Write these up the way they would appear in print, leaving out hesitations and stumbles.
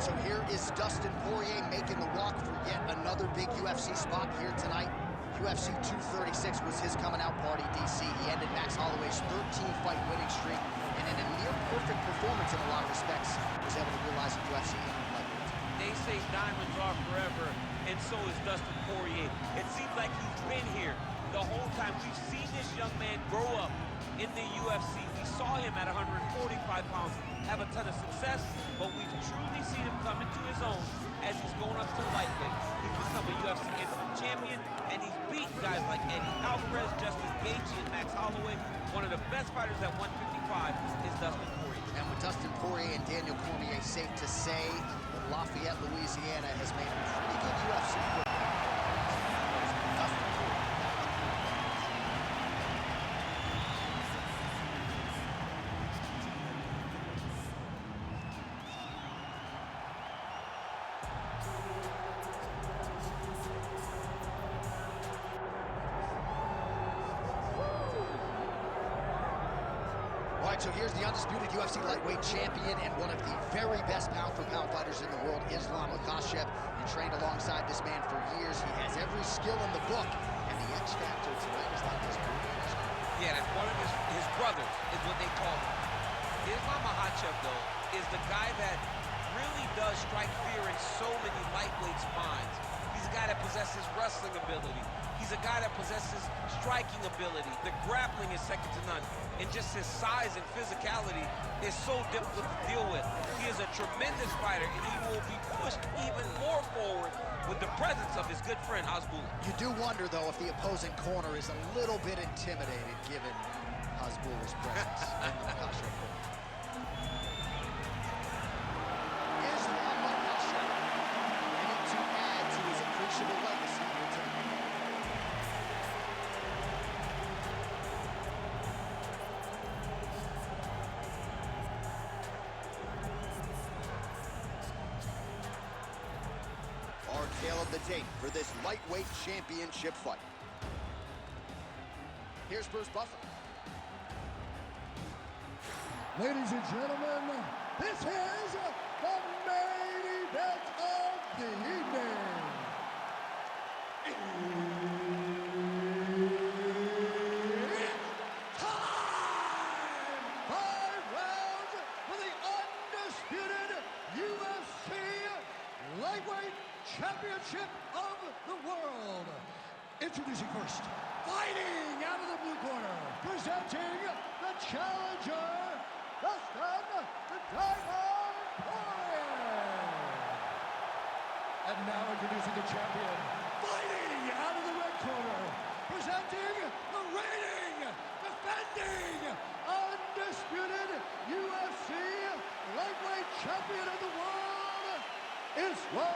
So here is Dastин Porьye making the walk for yet another big UFC spot here tonight. UFC 236 was his coming out party, DC. He ended Max Holloway's 13-fight winning streak, and in a near-perfect performance in a lot of respects, was able to realize a UFC lightweight. They say diamonds are forever, and so is Dastin Porьye. It seems like he's been here the whole time. We've seen this young man grow up in the UFC. We saw him at 145 pounds have a ton of success, but we've truly seen him come into his own as he's going up to lightweight. He's become a UFC interim champion, and he's beaten guys like Eddie Alvarez, Justin Gaethje, and Max Holloway. One of the best fighters at 155 is Dastin Porьye. And with Dastin Porьye and Daniel Cormier, safe to say that Lafayette, Louisiana has made a pretty good UFC football. So here's the undisputed UFC lightweight champion and one of the very best pound-for-pound fighters in the world, Ислам Makhachev, and trained alongside this man for years. He has every skill in the book, and the X factor tonight is not this good. Yeah, that's one of his brothers, is what they call him. Ислам Makhachev, though, is the guy that really does strike fear in so many lightweights' minds. He's a guy that possesses wrestling ability. He's a guy that possesses striking ability. The grappling is second to none. And just his size and physicality is so difficult to deal with. He is a tremendous fighter, and he will be pushed even more forward with the presence of his good friend, Hasbulla. You do wonder, though, if the opposing corner is a little bit intimidated given Hasbulla's presence. Ислам Makhachev ready to add to his appreciable legacy here tonight. Tale of the tape for this lightweight championship fight. Here's Bruce Buffer. Ladies and gentlemen, this is the main event of the evening. It's time! 5 rounds for the undisputed UFC lightweight championship of the world. Introducing first, fighting out of the blue corner, presenting the challenger, Dastin the Diamond Porьye. And now introducing the champion, fighting out of the red corner, presenting the reigning, defending, undisputed UFC lightweight champion of the world, Ислам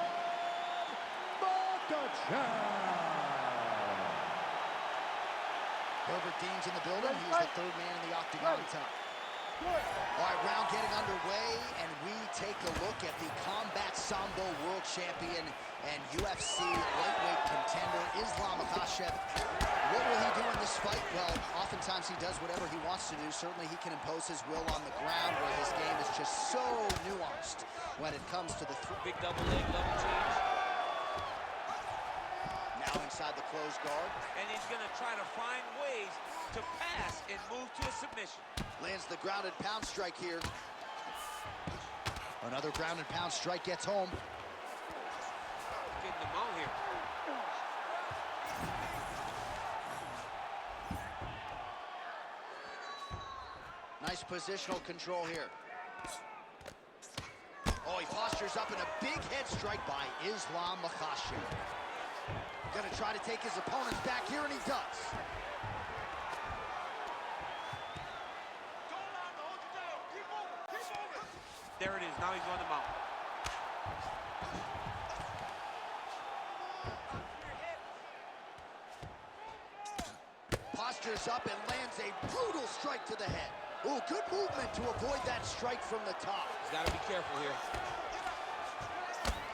Makhachev. Herbert Dean's in the building. He's the third man in the octagon tonight. All right, round getting underway, and we take a look at the Combat Sambo world champion and UFC lightweight contender, Ислам Makhachev. What will he do in this fight? Well, oftentimes he does whatever he wants to do. Certainly he can impose his will on the ground, where his game is just so nuanced when it comes to the big double leg, double change. Now inside the closed guard. And he's going to try to find ways to pass and move to a submission. Lands the grounded pound strike here. Another grounded pound strike gets home. Getting him out here. Nice positional control here. Oh, he postures up in a big head strike by Ислам Makhachev. Gonna try to take his opponents back here, and he does. There it is, now he's on the mount. Postures up and lands a brutal strike to the head. Ooh, good movement to avoid that strike from the top. He's got to be careful here.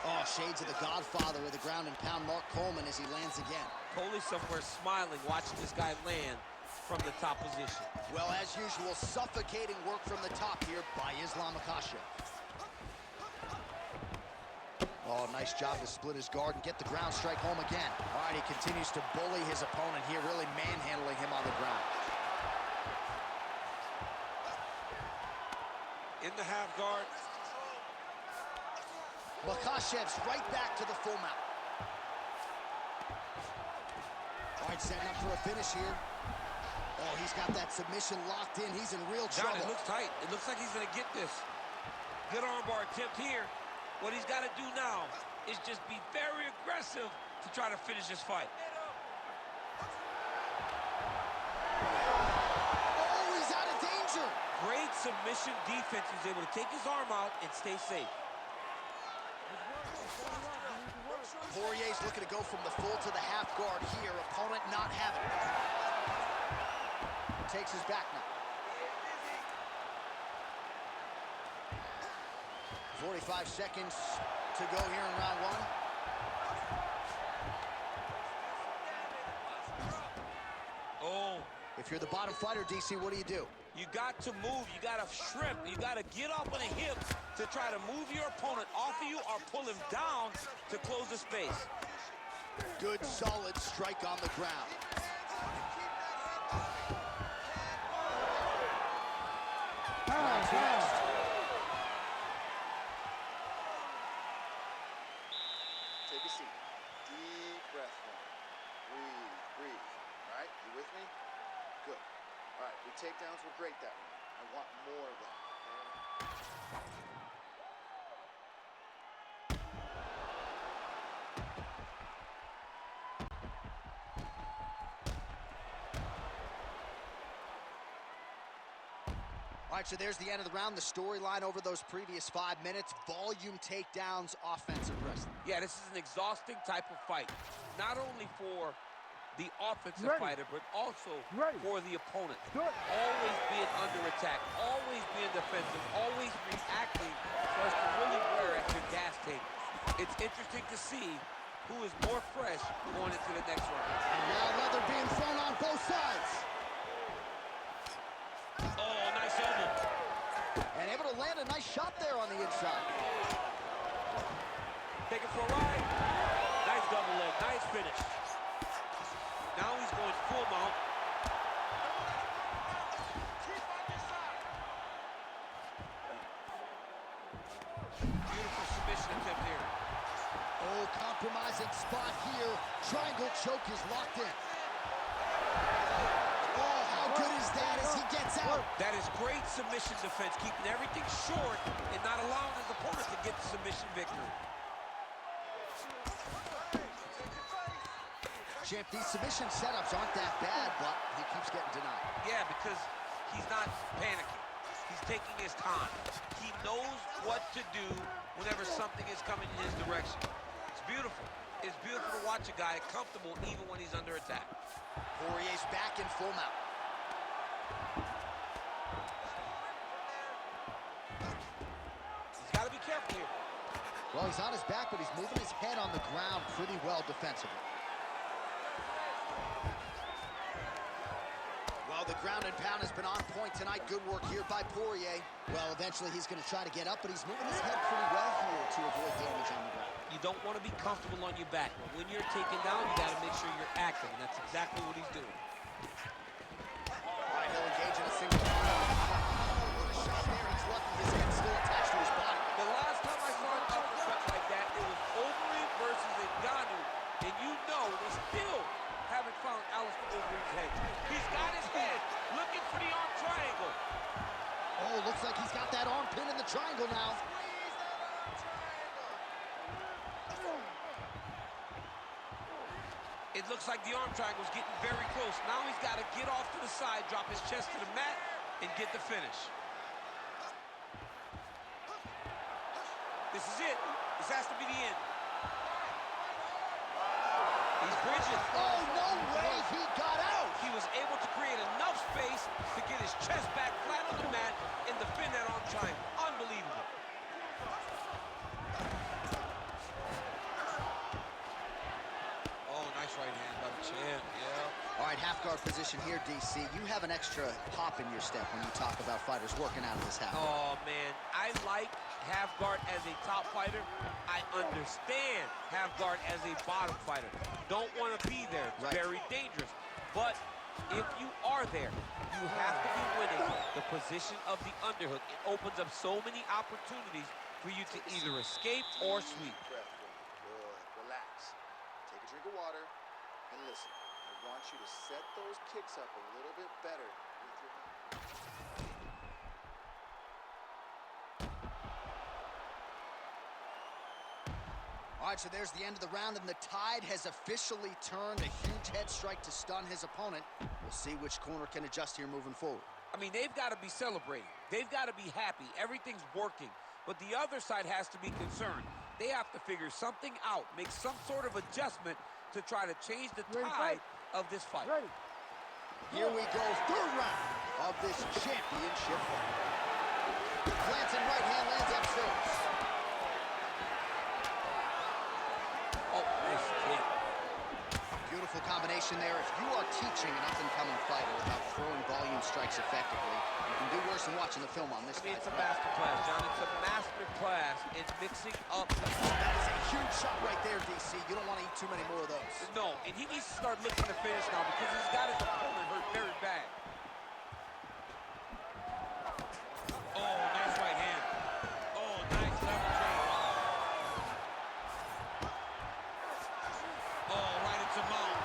Oh, shades of the godfather of the ground and pound, Mark Coleman, as he lands again. Coley's somewhere smiling, watching this guy land from the top position. Well, as usual, suffocating work from the top here by Ислам Makhachev. Oh, nice job to split his guard and get the ground strike home again. All right, he continues to bully his opponent here, really manhandling him on the ground. In the half guard. Makhachev's right back to the full mount. All right, setting up for a finish here. Oh, he's got that submission locked in. He's in real trouble. John, it looks tight. It looks like he's going to get this. Good armbar attempt here. What he's got to do now is just be very aggressive to try to finish this fight. Oh, he's out of danger. Great submission defense. He's able to take his arm out and stay safe. Poirier's looking to go from the full to the half guard here. Opponent not having it. Takes his back now. 45 seconds to go here in round one. Oh. If you're the bottom fighter, DC, what do? You got to move. You got to shrimp. You got to get up on a hip to try to move your opponent off of you or pull him down to close the space. Good, solid strike on the ground. Take a seat. Deep breath in. Breathe, breathe. All right, you with me? Good. All right, your takedowns were great that round. I want more of that. All right, so there's the end of the round. The storyline over those previous 5 minutes. Volume takedowns, offensive wrestling. Yeah, this is an exhausting type of fight. Not only for the offensive fighter, but also for the opponent. Always being under attack, always being defensive, always reacting so as to really wear at your gas tank. It's interesting to see who is more fresh going into the next round. And now leather being thrown on both sides. Oh, nice elbow. And able to land a nice shot there on the inside. Take it for a ride. Nice double leg, nice finish. Now he's going full mount. Beautiful submission attempt here. Oh, compromising spot here. Triangle choke is locked in. Oh, how good is that as he gets out? That is great submission defense, keeping everything short and not allowing his opponent to get the submission victory. Champ, these submission setups aren't that bad, but he keeps getting denied. Yeah, because he's not panicking. He's taking his time. He knows what to do whenever something is coming in his direction. It's beautiful. It's beautiful to watch a guy comfortable even when he's under attack. Poirier's back in full mount. He's got to be careful here. Well, he's on his back, but he's moving his head on the ground pretty well defensively. Well, the ground and pound has been on point tonight. Good work here by Poirier. Well, eventually he's going to try to get up, but he's moving his head pretty well here to avoid damage on the ground. You don't want to be comfortable on your back, but when you're taken down, you got to make sure you're active, and that's exactly what he's doing. All right, he'll engage in a single. What a shot there. He's lucky his head's still attached to his body. The last time I saw an uppercut like that, it was Overeem versus Ngannou, and you know they still haven't found Alistair Overeem's head. He's got his head looking for the arm triangle. Oh, looks like he's got that arm pin in the triangle now. It looks like the arm triangle's getting very close. Now he's got to get off to the side, drop his chest to the mat, and get the finish. This is it. This has to be the end. He's bridging. Oh, no way he got out. He was able to create enough space to get his chest back flat on the mat and defend that arm triangle. Unbelievable. Oh, nice right hand by the champ, yeah. All right, half guard position here, DC. You have an extra hop in your step when you talk about fighters working out of this half. Oh, man, I like half guard as a top fighter. I understand half guard as a bottom fighter. Don't want to be there. It's very dangerous. But if you are there, you have to be winning the position of the underhook. It opens up so many opportunities for you to either escape or sweep. Good. Relax. Take a drink of water and listen. I want you to set those kicks up a little bit better with your hand. All right, so there's the end of the round, and the tide has officially turned. A huge head strike to stun his opponent. We'll see which corner can adjust here moving forward. I mean, they've got to be celebrating. They've got to be happy. Everything's working. But the other side has to be concerned. They have to figure something out, make some sort of adjustment to try to change the tide of this fight. Ready. Here we go, third round of this championship fight. Glancing right hand lands upstairs. Oh, nice kick. Beautiful combination there. If you are teaching an up-and-coming fighter about throwing volume strikes effectively, you can do worse than watching the film on this guy. It's a master class, John. It's a master class in mixing up. That is a huge shot right there, DC. You don't want to eat too many more of those. No, and he needs to start looking to finish now because he's got his opponent hurt very bad. Oh, nice right hand. Oh, nice level change. Oh, right into mount.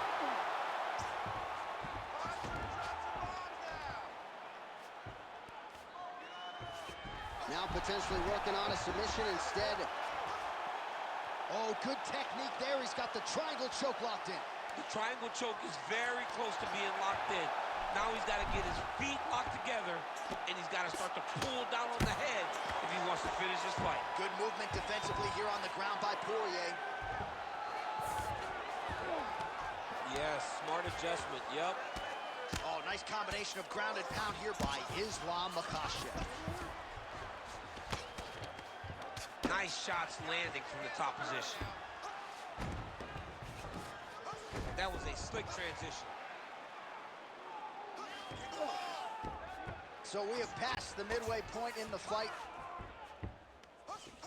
Now potentially working on a submission instead. Oh, good technique there. He's got the triangle choke locked in. The triangle choke is very close to being locked in. Now he's got to get his feet locked together, and he's got to start to pull down on the head if he wants to finish this fight. Good movement defensively here on the ground by Porье. Yes, smart adjustment, yep. Oh, nice combination of ground and pound here by Ислам Machachев. Nice shots landing from the top position. That was a slick transition. So we have passed the midway point in the fight. Keep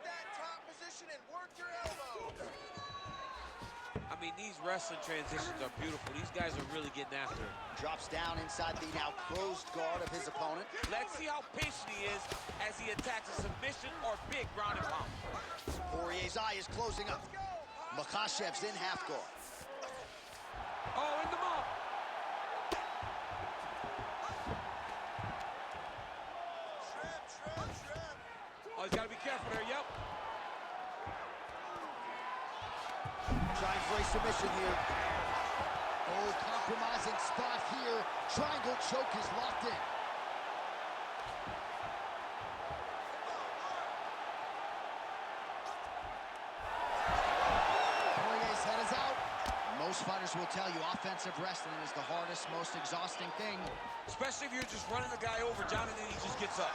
that top position and work your elbows. I mean, these wrestling transitions are beautiful. These guys are really getting after it. Drops down inside the now closed guard of his opponent. Let's see how patient he is as he attacks a submission or big ground and pound. Poirier's eye is closing up. Makhachev's in half guard. Oh, in the mount. Oh, he's got to be careful there, yep. Trying for a submission here. Oh, compromising spot here. Triangle choke is locked in. Poirier's head is out. Most fighters will tell you offensive wrestling is the hardest, most exhausting thing. Especially if you're just running the guy over, John, and then he just gets up.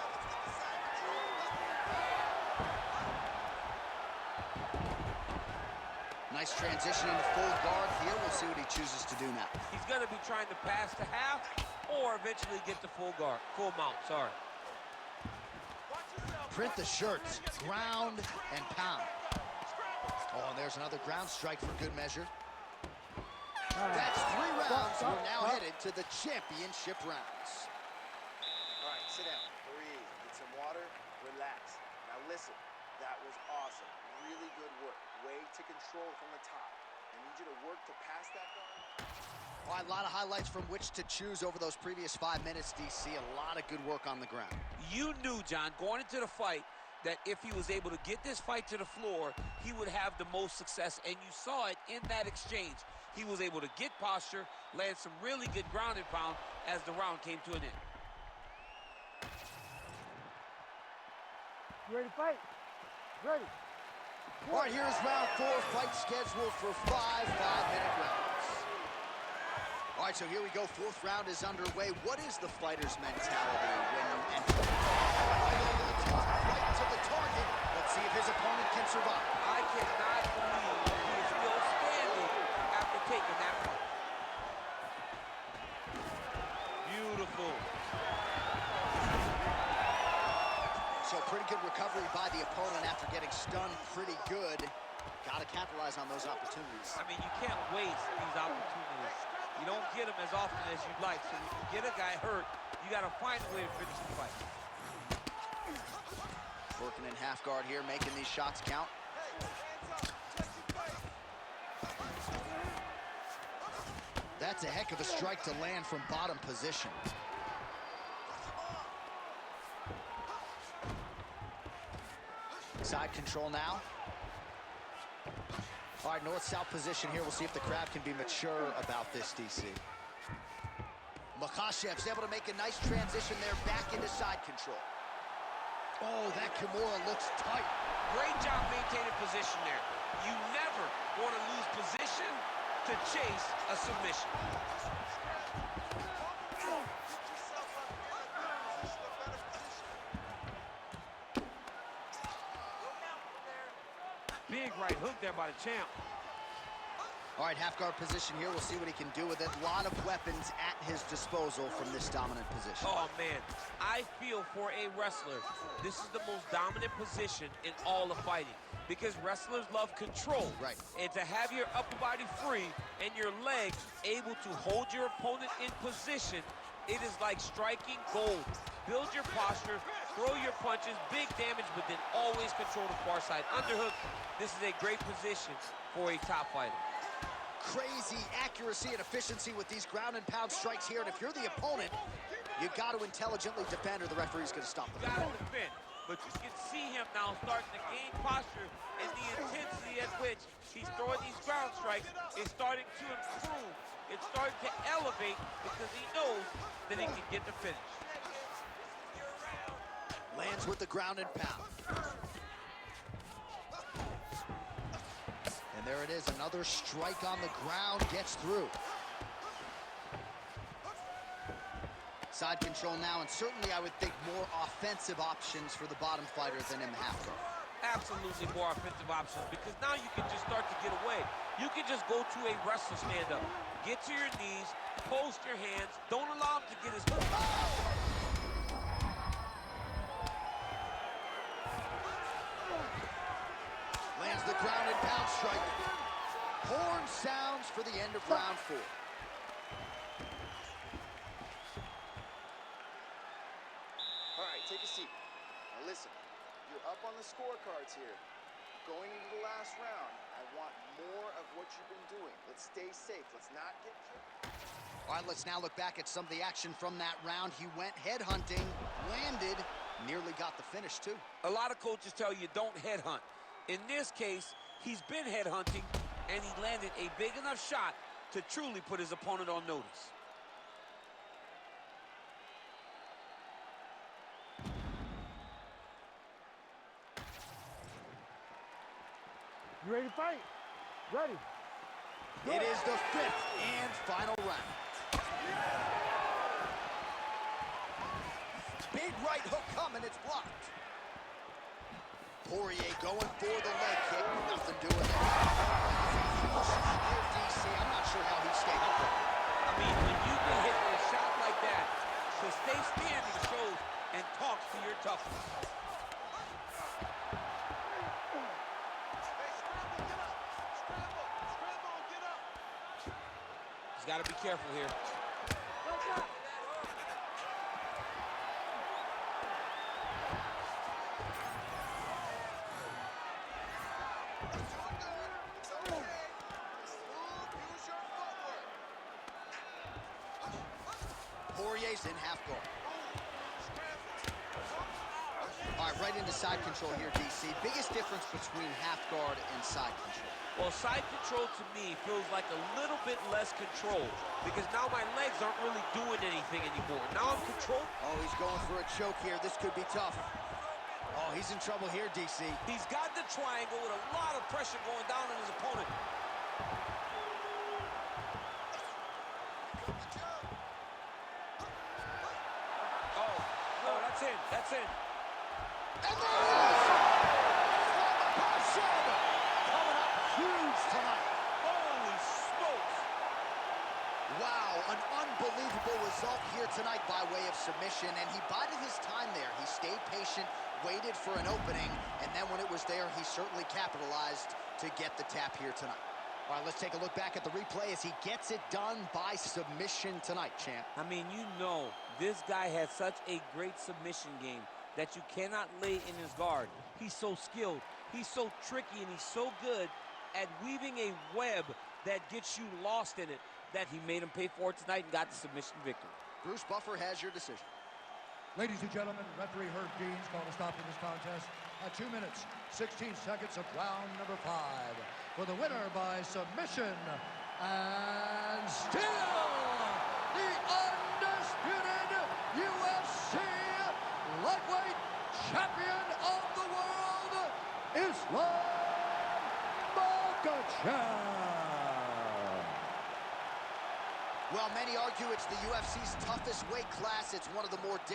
Nice transition into full guard here. We'll see what he chooses to do now. He's going to be trying to pass to half or eventually get to full guard, full mount, sorry. Print the shirts, ground and pound. Oh, and there's another ground strike for good measure. That's 3 rounds. We're now headed to the championship rounds. All right, sit down, breathe, get some water, relax. Now listen, that was awesome. Really good work. Way to control from the top. I need you to work to pass that guard. All right, a lot of highlights from which to choose over those previous 5 minutes, DC. A lot of good work on the ground. You knew, John, going into the fight, that if he was able to get this fight to the floor, he would have the most success, and you saw it in that exchange. He was able to get posture, land some really good ground and pound as the round came to an end. You ready to fight? Ready. All right, here's round 4, fight scheduled for 5 5-minute rounds. All right, so here we go. 4th round is underway. What is the fighter's mentality when you enter? Right to the target. Let's see if his opponent can survive. I cannot believe he is still standing after taking that fight. Beautiful. recovery by the opponent after getting stunned pretty good. Got to capitalize on those opportunities. I mean, you can't waste these opportunities. You don't get them as often as you'd like. So when you get a guy hurt, you got to find a way to finish the fight. Working in half guard here, making these shots count. That's a heck of a strike to land from bottom position. Side control now. All right, north-south position here. We'll see if the crowd can be mature about this, DC. Makhachev's able to make a nice transition there back into side control. Oh, that Kimura looks tight. Great job maintaining position there. You never want to lose position to chase a submission. Big right hook there by the champ. All right, half guard position here. We'll see what he can do with it. A lot of weapons at his disposal from this dominant position. Oh, man. I feel for a wrestler, this is the most dominant position in all of fighting because wrestlers love control. Right. And to have your upper body free and your legs able to hold your opponent in position, it is like striking gold. Build your posture, throw your punches, big damage, but then always control the far side. Underhook, this is a great position for a top fighter. Crazy accuracy and efficiency with these ground and pound strikes here. And if you're the opponent, you got to intelligently defend or the referee's going to stop the Got to defend. But you can see him now starting to gain posture, and the intensity at which he's throwing these ground strikes is starting to improve. It's starting to elevate because he knows that he can get the finish. Lands with the ground and pound. And there it is, another strike on the ground, gets through. Side control now, and certainly I would think more offensive options for the bottom fighter than in the half guard. Absolutely more offensive options because now you can just start to get away. You can just go to a wrestler stand-up. Get to your knees, post your hands, don't allow him to get his... Lands the ground and pound strike. Horn sounds for the end of round 4. All right, take a seat. Now listen, you're up on the scorecards here. Going into the last round, I want more of what you've been doing. Let's stay safe. Let's not get killed. All right, let's now look back at some of the action from that round. He went headhunting, landed, nearly got the finish too. A lot of coaches tell you don't headhunt. In this case, he's been headhunting, and he landed a big enough shot to truly put his opponent on notice. You ready to fight? Ready. It is the 5th and final round. Big right hook coming, it's blocked. Porье going for the leg kick, nothing doing there. Here, DC, I'm not sure how he stayed up there. I mean, when you can hit with a shot like that, to stay standing shows and talks to your toughness. He's got to be careful here. Porye's in half guard. All right, right into side control here, DC. Biggest difference between half guard and side control? Well, side control to me feels like a little bit less control because now my legs aren't really doing anything anymore. Now I'm controlled. Oh, he's going for a choke here. This could be tough. Oh, he's in trouble here, DC. He's got the triangle with a lot of pressure going down on his opponent. Oh, that's in. That's in. And there it is! Machov coming up huge tonight. Holy smokes! Wow, an unbelievable result here tonight by way of submission, and he bided his time there. He stayed patient, waited for an opening, and then when it was there, he certainly capitalized to get the tap here tonight. All right, let's take a look back at the replay as he gets it done by submission tonight, champ. I mean, you know, this guy has such a great submission game that you cannot lay in his guard. He's so skilled, he's so tricky, and he's so good at weaving a web that gets you lost in it that he made him pay for it tonight and got the submission victory. Bruce Buffer has your decision. Ladies and gentlemen, referee Herb Dean's called a stop to this contest at 2 minutes, 16 seconds of round number 5. For the winner by submission, and still the undisputed UFC lightweight champion of the world, Ислам Махачев. Well, many argue it's the UFC's toughest weight class. It's one of the more difficult.